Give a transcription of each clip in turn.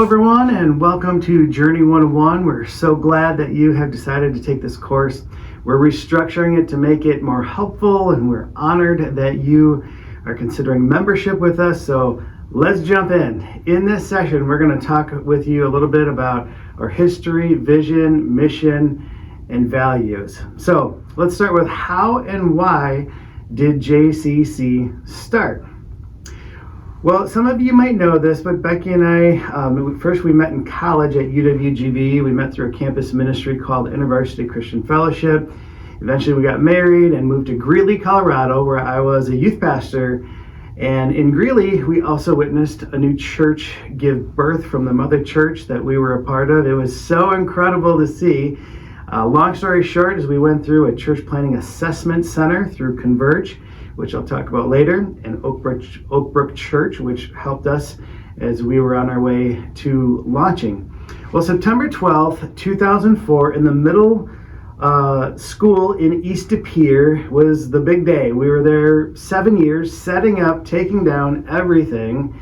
Hello everyone, and welcome to Journey 101. We're so glad that you have decided to take this course. We're restructuring it to make it more helpful, and we're honored that you are considering membership with us. So let's jump in. In this session, we're going to talk with you a little bit about our history, vision, mission, and values. So let's start with how and why did JCC start? Well, some of you might know this, but Becky and I, first we met in college at UWGB. We met through a campus ministry called InterVarsity Christian Fellowship. Eventually we got married and moved to Greeley, Colorado, where I was a youth pastor. And in Greeley, we also witnessed a new church give birth from the mother church that we were a part of. It was so incredible to see. Long story short, as we went through a church planting assessment center through Converge, which I'll talk about later, and Oak Brook Church, which helped us as we were on our way to launching. Well, September 12th, 2004, in the middle school in East De Pere was the big day. We were there 7 years, setting up, taking down everything,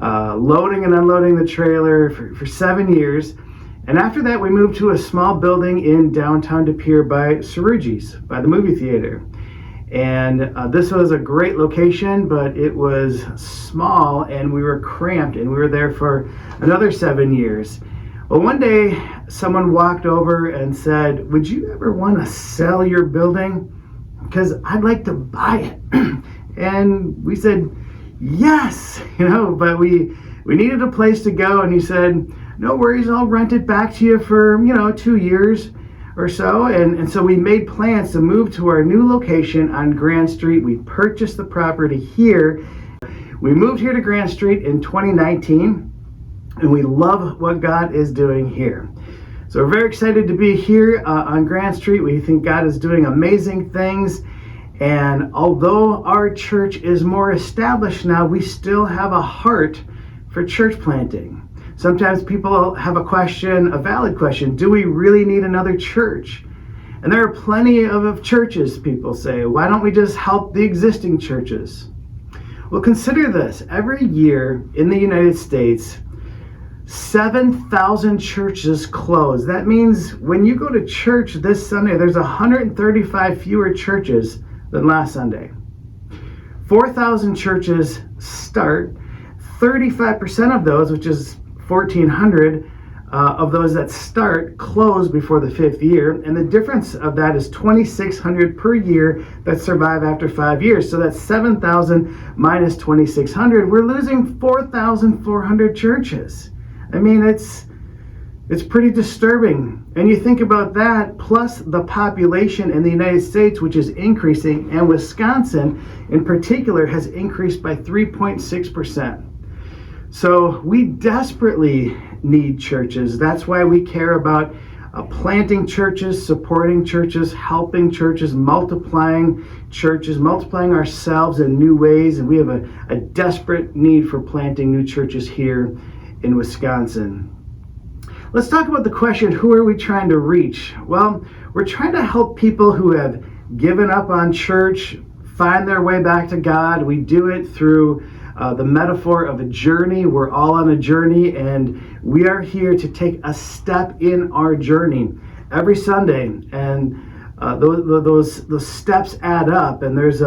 loading and unloading the trailer for 7 years. And after that, we moved to a small building in downtown De Pere by Cerrugi's, by the movie theater. And this was a great location, but it was small and we were cramped, and we were there for another 7 years. Well, one day someone walked over and said, "Would you ever want to sell your building? Because I'd like to buy it." And we said, yes, but we needed a place to go. And he said, "No worries, I'll rent it back to you for, 2 years. Or so, and so we made plans to move to our new location on Grand Street. We purchased the property here. We moved here to Grand Street in 2019, and we love what God is doing here. So we're very excited to be here on Grand Street. We think God is doing amazing things, and although our church is more established now, we still have a heart for church planting. Sometimes people have a question, a valid question: do we really need another church? And there are plenty of churches, people say. Why don't we just help the existing churches? Well, consider this. Every year in the United States, 7,000 churches close. That means when you go to church this Sunday, there's 135 fewer churches than last Sunday. 4,000 churches start. 35% of those, which is 1,400 of those that start, close before the 5th year, and the difference of that is 2,600 per year that survive after 5 years. So that's 7,000 minus 2,600. We're losing 4,400 churches. I mean, it's pretty disturbing. And you think about that, plus the population in the United States, which is increasing, and Wisconsin in particular has increased by 3.6%. So we desperately need churches. That's why we care about planting churches, supporting churches, helping churches, multiplying ourselves in new ways. And we have a desperate need for planting new churches here in Wisconsin. Let's talk about the question, who are we trying to reach? Well, we're trying to help people who have given up on church find their way back to God. We do it through the metaphor of a journey. We're all on a journey, and we are here to take a step in our journey every Sunday. And those steps add up, and there's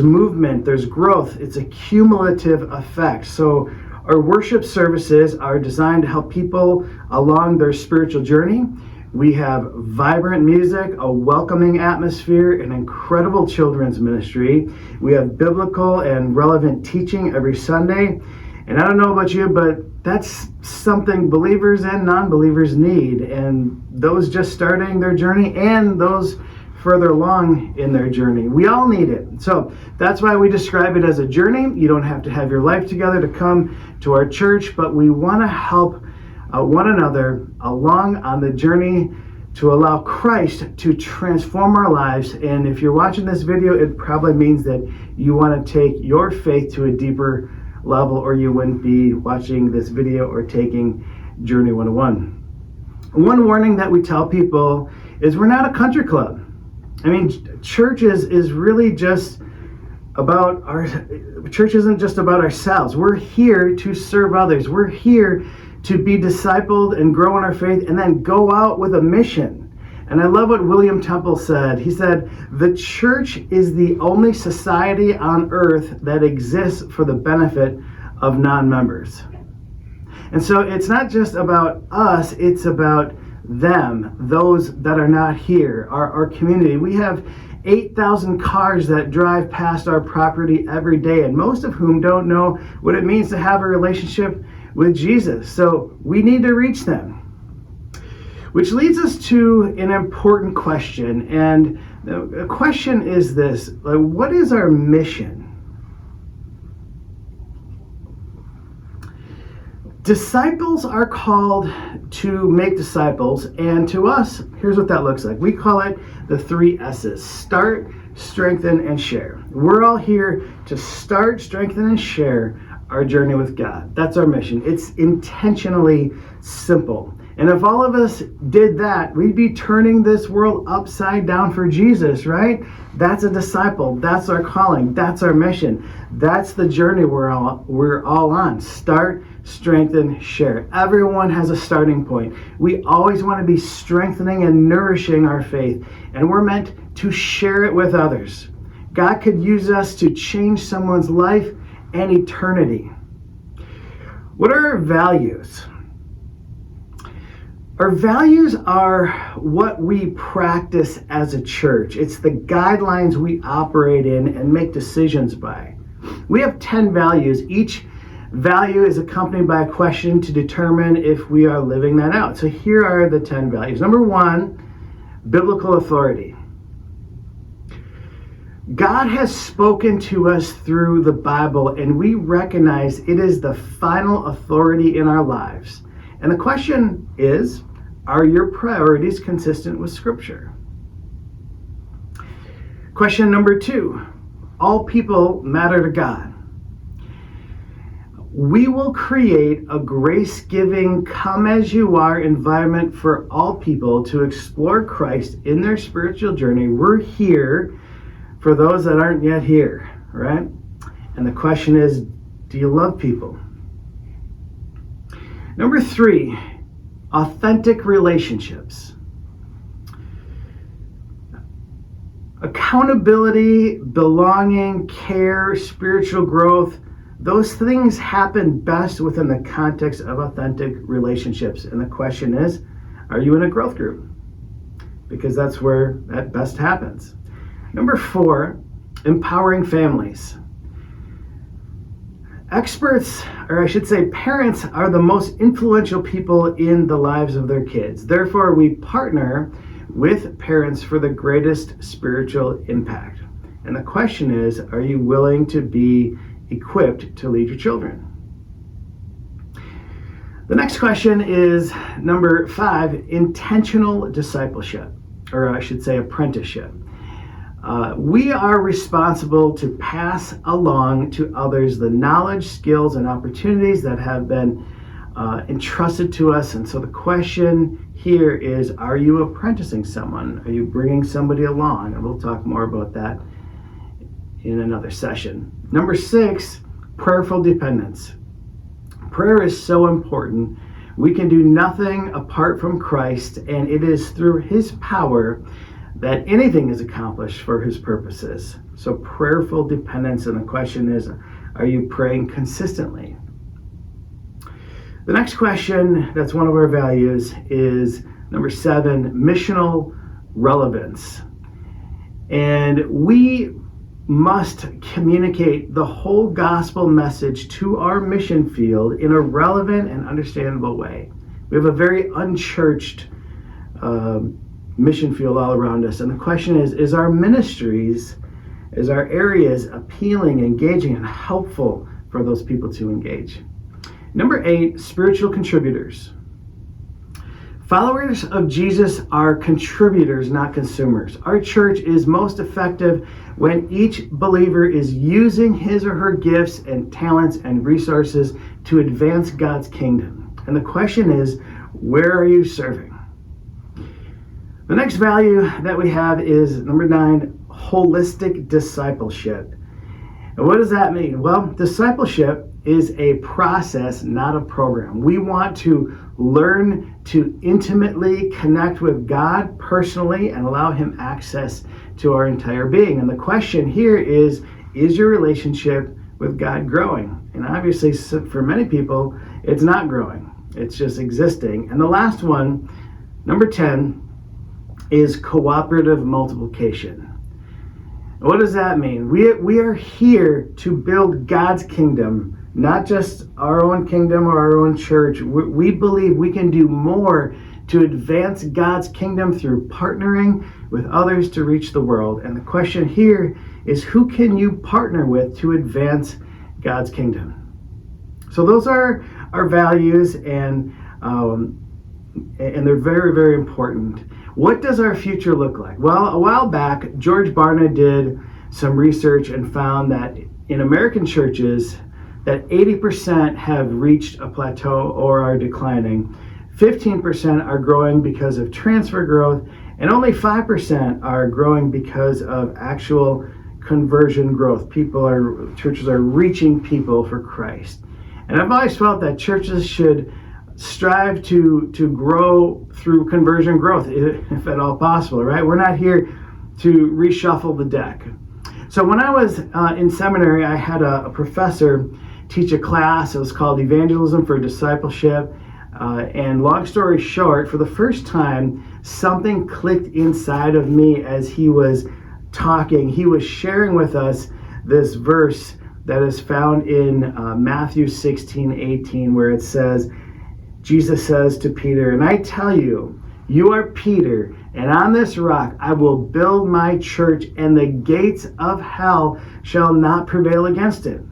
movement, there's growth. It's a cumulative effect. So our worship services are designed to help people along their spiritual journey. We have vibrant music, a welcoming atmosphere, an incredible children's ministry. We have biblical and relevant teaching every Sunday. And I don't know about you, but that's something believers and non-believers need. And those just starting their journey and those further along in their journey. We all need it. So that's why we describe it as a journey. You don't have to have your life together to come to our church, but we want to help one another along on the journey to allow Christ to transform our lives. And if you're watching this video, it probably means that you want to take your faith to a deeper level, or you wouldn't be watching this video or taking Journey 101. One warning that we tell people is we're not a country club. I mean, church is really just church isn't just about ourselves. We're here to serve others. We're here to be discipled and grow in our faith and then go out with a mission. And I love what William Temple said. He said, the church is the only society on earth that exists for the benefit of non-members. And so it's not just about us, it's about them, those that are not here, our community. We have 8,000 cars that drive past our property every day, and most of whom don't know what it means to have a relationship with Jesus. So we need to reach them. Which leads us to an important question. And the question is this: what is our mission? Disciples are called to make disciples, and to us, here's what that looks like. We call it the 3 S's: start, strengthen, and share. We're all here to start, strengthen, and share our journey with God. That's our mission. It's intentionally simple. And if all of us did that, we'd be turning this world upside down for Jesus, right? That's a disciple. That's our calling. That's our mission. That's the journey we're all on. Start, strengthen, share. Everyone has a starting point. We always want to be strengthening and nourishing our faith, and we're meant to share it with others. God could use us to change someone's life and eternity. What are our values? Our values are what we practice as a church. It's the guidelines we operate in and make decisions by. We have 10 values. Each value is accompanied by a question to determine if we are living that out. So here are the 10 values. Number 1, biblical authority. God has spoken to us through the Bible, and we recognize it is the final authority in our lives. And the question is, are your priorities consistent with Scripture? Question number 2, all people matter to God. We will create a grace-giving, come-as-you-are environment for all people to explore Christ in their spiritual journey. We're here for those that aren't yet here, right? And the question is, do you love people? Number 3, authentic relationships. Accountability, belonging, care, spiritual growth, those things happen best within the context of authentic relationships. And the question is, are you in a growth group? Because that's where that best happens. Number 4, empowering families. Experts, or I should say parents, are the most influential people in the lives of their kids. Therefore, we partner with parents for the greatest spiritual impact. And the question is, are you willing to be equipped to lead your children? The next question is number 5, intentional discipleship, or I should say apprenticeship. We are responsible to pass along to others the knowledge, skills, and opportunities that have been entrusted to us. And so the question here is, are you apprenticing someone? Are you bringing somebody along? And we'll talk more about that in another session. Number 6, prayerful dependence. Prayer is so important. We can do nothing apart from Christ, and it is through His power that anything is accomplished for His purposes. So prayerful dependence, and the question is, are you praying consistently? The next question, that's one of our values, is number 7, missional relevance. And we must communicate the whole gospel message to our mission field in a relevant and understandable way. We have a very unchurched mission field all around us. And the question is our ministries, is our areas appealing, engaging, and helpful for those people to engage? Number 8, spiritual contributors. Followers of Jesus are contributors, not consumers. Our church is most effective when each believer is using his or her gifts and talents and resources to advance God's kingdom. And the question is, where are you serving? The next value that we have is number 9, holistic discipleship. And what does that mean? Well, discipleship is a process, not a program. We want to learn to intimately connect with God personally and allow Him access to our entire being. And the question here is your relationship with God growing? And obviously, for many people, it's not growing. It's just existing. And the last one, number 10, is cooperative multiplication. What does that mean? We are here to build God's kingdom, not just our own kingdom or our own church. We believe we can do more to advance God's kingdom through partnering with others to reach the world. And the question here is, who can you partner with to advance God's kingdom? So those are our values, and they're very, very important. What does our future look like? Well, a while back, George Barna did some research and found that in American churches, that 80% have reached a plateau or are declining. 15% are growing because of transfer growth, and only 5% are growing because of actual conversion growth. Churches are reaching people for Christ. And I've always felt that churches should strive to grow through conversion growth, if at all possible, right? We're not here to reshuffle the deck. So when I was in seminary, I had a professor teach a class. It was called Evangelism for Discipleship. And long story short, for the first time, something clicked inside of me as he was talking. He was sharing with us this verse that is found in Matthew 16:18, where it says, Jesus says to Peter, "And I tell you, you are Peter, and on this rock I will build my church, and the gates of hell shall not prevail against it."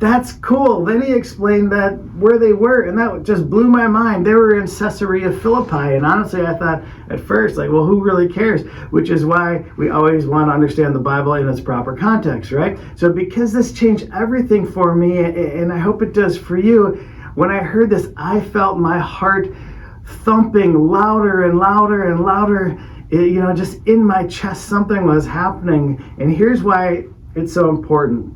That's cool. Then he explained that where they were, and that just blew my mind. They were in Caesarea Philippi, and honestly, I thought at first, well, who really cares? Which is why we always want to understand the Bible in its proper context, right? So because this changed everything for me, and I hope it does for you, when I heard this, I felt my heart thumping louder and louder and louder. Just in my chest, something was happening. And here's why it's so important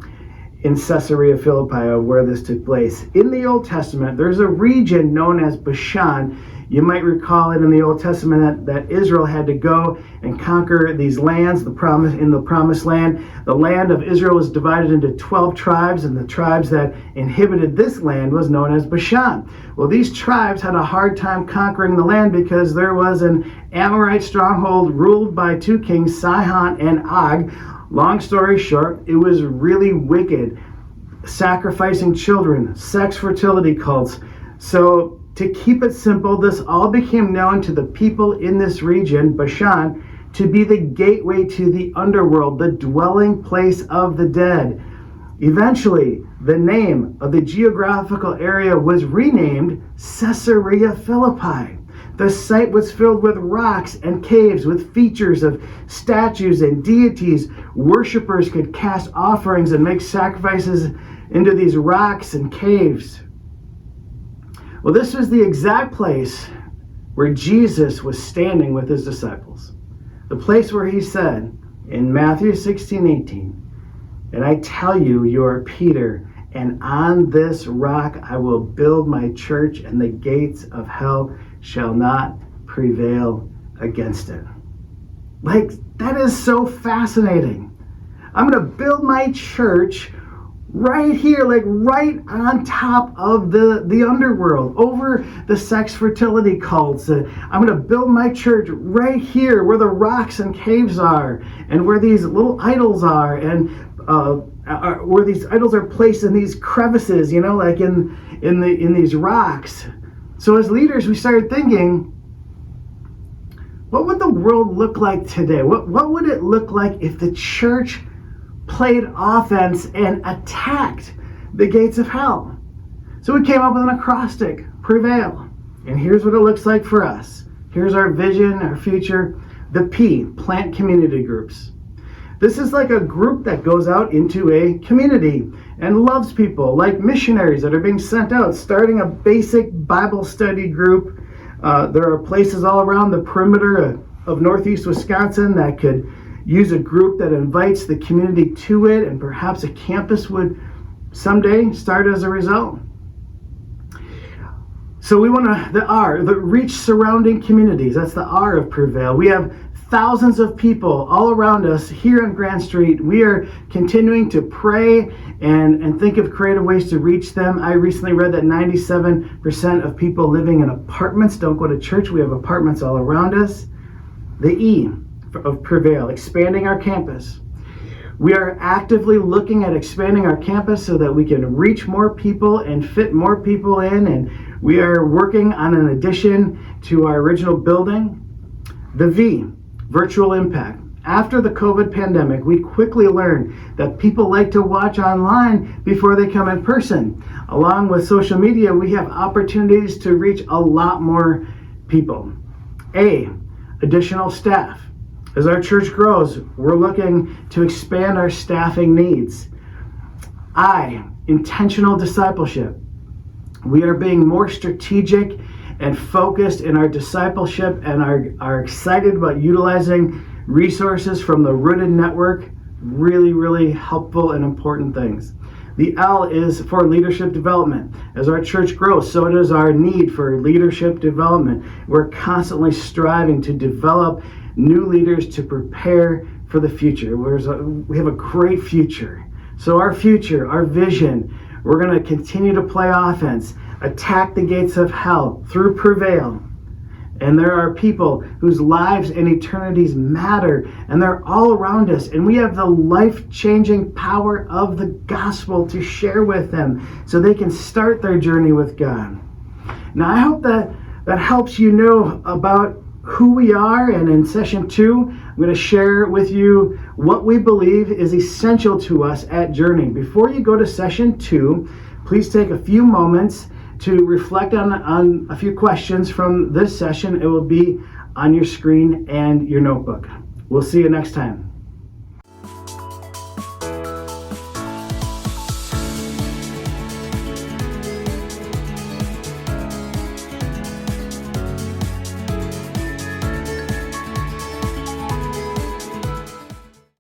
in Caesarea Philippi, where this took place. In the Old Testament, there's a region known as Bashan. You might recall it in the Old Testament that Israel had to go and conquer these lands, in the promised land. The land of Israel was divided into 12 tribes, and the tribes that inhabited this land was known as Bashan. Well, these tribes had a hard time conquering the land because there was an Amorite stronghold ruled by two kings, Sihon and Og. Long story short, it was really wicked. Sacrificing children, sex fertility cults. So to keep it simple, this all became known to the people in this region, Bashan, to be the gateway to the underworld, the dwelling place of the dead. Eventually, the name of the geographical area was renamed Caesarea Philippi. The site was filled with rocks and caves with features of statues and deities. Worshippers could cast offerings and make sacrifices into these rocks and caves. Well, this was the exact place where Jesus was standing with his disciples. The place where he said in Matthew 16:18, "And I tell you, you are Peter, and on this rock I will build my church, and the gates of hell shall not prevail against it." That is so fascinating. I'm going to build my church right here, right on top of the underworld, over the sex fertility cults. I'm going to build my church right here where the rocks and caves are, and where these little idols are, and where these idols are placed in these crevices, in these rocks. So as leaders, we started thinking, what would the world look like today? What would it look like if the church played offense and attacked the gates of hell? So we came up with an acrostic, Prevail. And here's what it looks like for us. Here's our vision, our future. The P, plant community groups. This is like a group that goes out into a community and loves people, like missionaries that are being sent out, starting a basic Bible study group. There are places all around the perimeter of Northeast Wisconsin that could use a group that invites the community to it, and perhaps a campus would someday start as a result. So we want to, the reach surrounding communities. That's the R of Prevail. We have thousands of people all around us here on Grand Street. We are continuing to pray and think of creative ways to reach them. I recently read that 97% of people living in apartments don't go to church. We have apartments all around us. The E of Prevail, expanding our campus. We are actively looking at expanding our campus so that we can reach more people and fit more people in, and we are working on an addition to our original building. The V, virtual impact. After the COVID pandemic, we quickly learned that people like to watch online before they come in person. Along with social media, we have opportunities to reach a lot more people. A, additional staff. As our church grows, we're looking to expand our staffing needs. I, intentional discipleship. We are being more strategic and focused in our discipleship and are excited about utilizing resources from the Rooted Network. Really, really helpful and important things. The L is for leadership development. As our church grows, so does our need for leadership development. We're constantly striving to develop new leaders to prepare for the future. We have a great future. So our future, our vision, we're going to continue to play offense, attack the gates of hell through Prevail. And there are people whose lives and eternities matter, and they're all around us. And we have the life-changing power of the gospel to share with them so they can start their journey with God. Now, I hope that helps you know about who we are. And in session 2, I'm going to share with you what we believe is essential to us at Journey. Before you go to session 2, please take a few moments to reflect on a few questions from this session. It will be on your screen and your notebook. We'll see you next time.